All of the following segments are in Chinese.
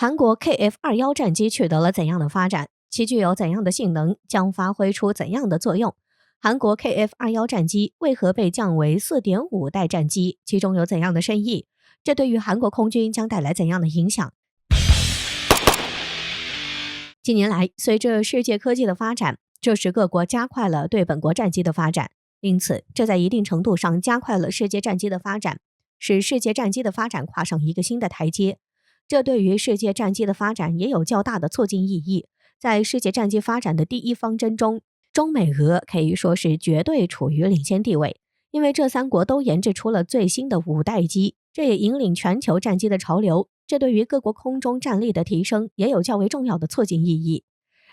韩国 KF-21战机取得了怎样的发展？其具有怎样的性能？将发挥出怎样的作用？韩国 KF-21战机为何被降为 4.5 代战机？其中有怎样的深意？这对于韩国空军将带来怎样的影响？近年来，随着世界科技的发展，这使各国加快了对本国战机的发展，因此，这在一定程度上加快了世界战机的发展，使世界战机的发展跨上一个新的台阶。这对于世界战机的发展也有较大的促进意义。在世界战机发展的第一方针中，中美俄可以说是绝对处于领先地位，因为这三国都研制出了最新的5代机，这也引领全球战机的潮流。这对于各国空中战力的提升也有较为重要的促进意义。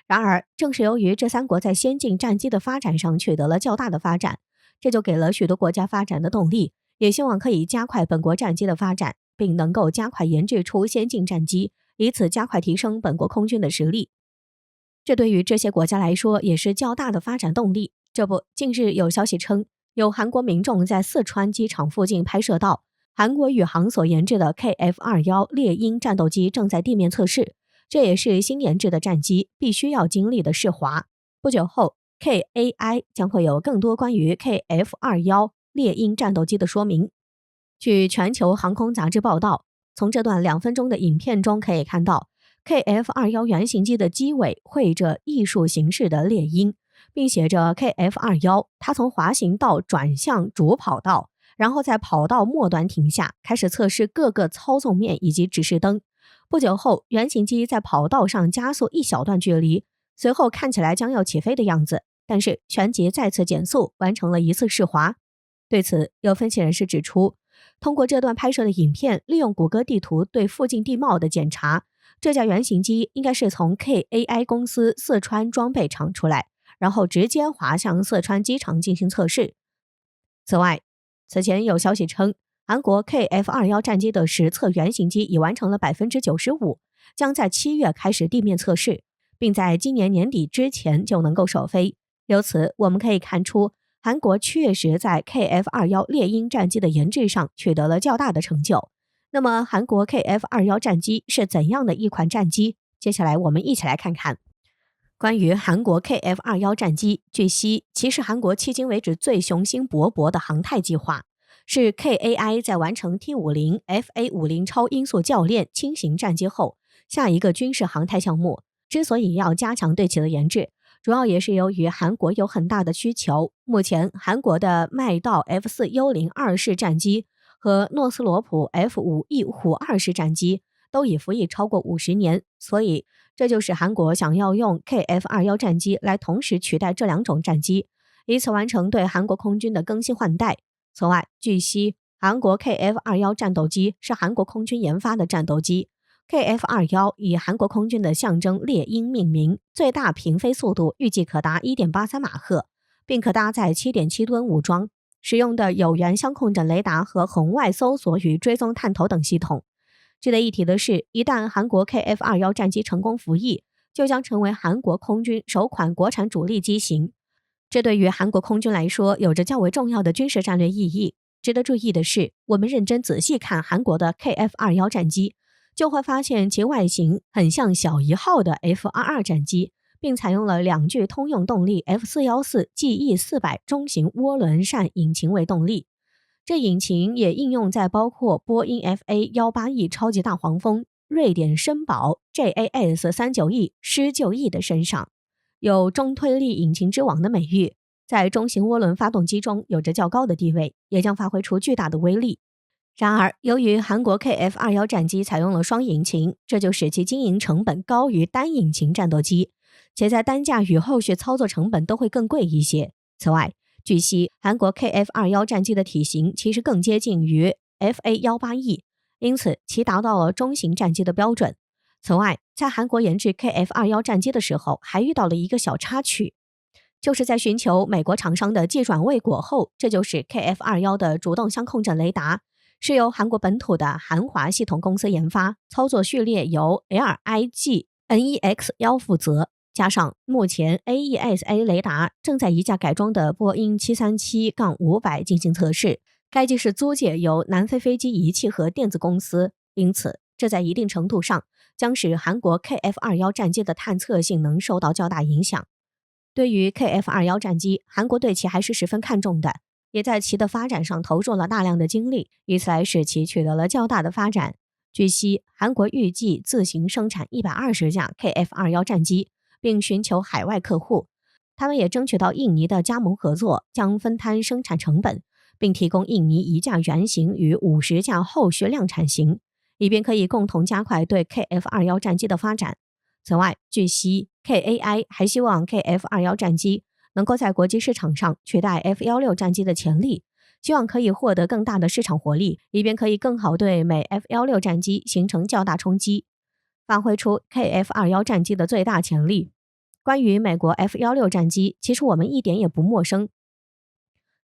然而，正是由于这三国在先进战机的发展上取得了较大的发展，这就给了许多国家发展的动力，也希望可以加快本国战机的发展，并能够加快研制出先进战机，以此加快提升本国空军的实力。这对于这些国家来说也是较大的发展动力。这不，近日有消息称，有韩国民众在四川机场附近拍摄到韩国宇航所研制的 KF-21猎鹰战斗机正在地面测试，这也是新研制的战机必须要经历的试滑。不久后 KAI 将会有更多关于 KF-21猎鹰战斗机的说明。据全球航空杂志报道，从这段2分钟的影片中可以看到 KF-21原型机的机尾绘着艺术形式的猎鹰，并写着 KF-21，它从滑行道转向主跑道，然后在跑道末端停下，开始测试各个操纵面以及指示灯。不久后，原型机在跑道上加速一小段距离，随后看起来将要起飞的样子，但是旋即再次减速，完成了一次试滑。对此，有分析人士指出，通过这段拍摄的影片，利用谷歌地图对附近地貌的检查，这架原型机应该是从 KAI 公司四川装备厂出来，然后直接滑向四川机场进行测试。此外，此前有消息称，韩国 KF-21战机的实测原型机已完成了 95%， 将在7月开始地面测试，并在今年年底之前就能够首飞。由此，我们可以看出，韩国确实在 KF-21猎鹰战机的研制上取得了较大的成就。那么，韩国 KF-21战机是怎样的一款战机？接下来我们一起来看看。关于韩国 KF-21战机，据悉，其是韩国迄今为止最雄心勃勃的航太计划，是 KAI 在完成 T-50 FA-50 超音速教练轻型战机后，下一个军事航太项目。之所以要加强对其的研制，主要也是由于韩国有很大的需求。目前，韩国的麦道 F4 幽灵2式战机和诺斯罗普 F5E 虎2式战机都已服役超过50年，所以这就是韩国想要用 KF-21战机来同时取代这两种战机，以此完成对韩国空军的更新换代。此外，据悉，韩国 KF-21战斗机是韩国空军研发的战斗机。KF-21以韩国空军的象征猎鹰命名，最大平飞速度预计可达 1.83 马赫，并可搭载 7.7 吨武装，使用的有源相控阵雷达和红外搜索与追踪探头等系统。值得一提的是，一旦韩国 KF-21战机成功服役，就将成为韩国空军首款国产主力机型。这对于韩国空军来说有着较为重要的军事战略意义。值得注意的是，我们认真仔细看韩国的 KF-21战机，就会发现其外形很像小1号的 F-22战机，并采用了2具通用动力 F414 GE400 中型涡轮扇引擎为动力。这引擎也应用在包括波音 FA-18E 超级大黄蜂、瑞典绅宝 JAS-39E 施救 E 的身上，有中推力引擎之王的美誉，在中型涡轮发动机中有着较高的地位，也将发挥出巨大的威力。然而，由于韩国 KF-21战机采用了双引擎，这就使其经营成本高于单引擎战斗机，且在单价与后续操作成本都会更贵一些。此外，据悉，韩国 KF-21战机的体型其实更接近于 FA-18E， 因此其达到了中型战机的标准。此外，在韩国研制 KF-21战机的时候，还遇到了一个小插曲，就是在寻求美国厂商的技转未果后，这就是 KF-21的主动相控阵雷达，是由韩国本土的韩华系统公司研发，操作序列由 LIG NEX1 负责。加上目前 AESA 雷达正在一架改装的波音737-500进行测试，该机是租借由南非飞机仪器和电子公司，因此这在一定程度上将使韩国 KF-21战机的探测性能受到较大影响。对于 KF-21战机，韩国对其还是十分看重的，也在其的发展上投入了大量的精力，以此来使其取得了较大的发展。据悉，韩国预计自行生产120架 KF-21战机，并寻求海外客户。他们也争取到印尼的加盟合作，将分摊生产成本，并提供印尼1架原型与50架后续量产型，以便可以共同加快对 KF-21战机的发展。此外，据悉 KAI 还希望 KF-21战机能够在国际市场上取代 F-16战机的潜力，希望可以获得更大的市场活力，以便可以更好对美 F-16战机形成较大冲击，发挥出 KF-21战机的最大潜力。关于美国 F-16战机，其实我们一点也不陌生。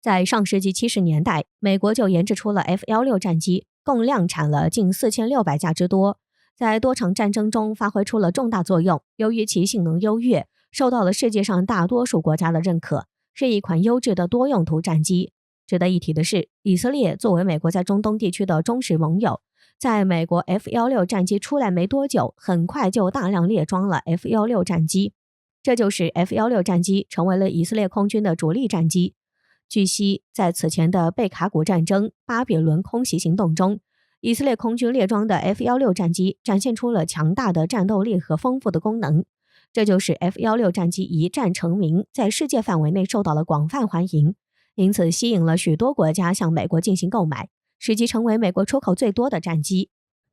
在上世纪70年代，美国就研制出了 F-16战机，共量产了近4600架之多，在多场战争中发挥出了重大作用。由于其性能优越，受到了世界上大多数国家的认可，是一款优质的多用途战机。值得一提的是，以色列作为美国在中东地区的忠实盟友，在美国 F-16战机出来没多久，很快就大量列装了 F-16战机，这就使 F-16战机成为了以色列空军的主力战机。据悉，在此前的贝卡谷战争、巴比伦空袭行动中，以色列空军列装的 F-16战机展现出了强大的战斗力和丰富的功能，这就使 F-16战机一战成名，在世界范围内受到了广泛欢迎，因此吸引了许多国家向美国进行购买，使其成为美国出口最多的战机。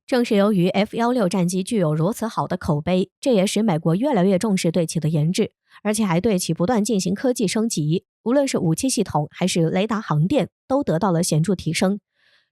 正是由于 F-16战机具有如此好的口碑，这也使美国越来越重视对其的研制，而且还对其不断进行科技升级，无论是武器系统还是雷达航电都得到了显著提升。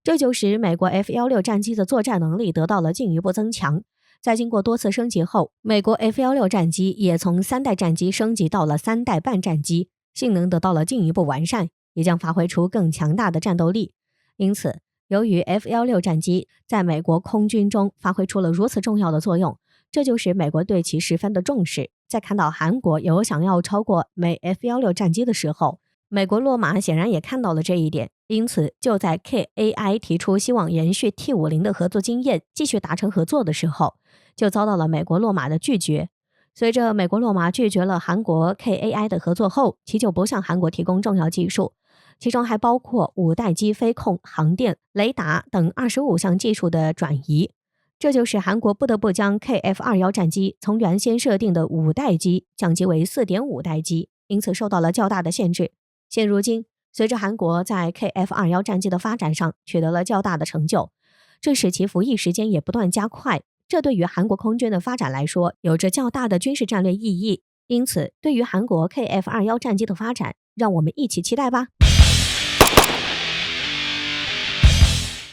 这就使美国 F-16战机的作战能力得到了进一步增强。在经过多次升级后，美国 F-16战机也从3代战机升级到了3代半战机，性能得到了进一步完善，也将发挥出更强大的战斗力。因此，由于 F-16战机在美国空军中发挥出了如此重要的作用，这就使美国对其十分的重视。在看到韩国有想要超过美 F-16战机的时候，美国洛马显然也看到了这一点，因此就在 KAI 提出希望延续 T-50的合作经验，继续达成合作的时候，就遭到了美国洛马的拒绝。随着美国洛马拒绝了韩国 KAI 的合作后，其就不向韩国提供重要技术，其中还包括5代机飞控、航电、雷达等25项技术的转移。这就使韩国不得不将 KF-21战机从原先设定的5代机降级为 4.5 代机，因此受到了较大的限制。现如今，随着韩国在 KF-21战机的发展上取得了较大的成就，这使其服役时间也不断加快，这对于韩国空军的发展来说有着较大的军事战略意义。因此，对于韩国 KF-21战机的发展，让我们一起期待吧。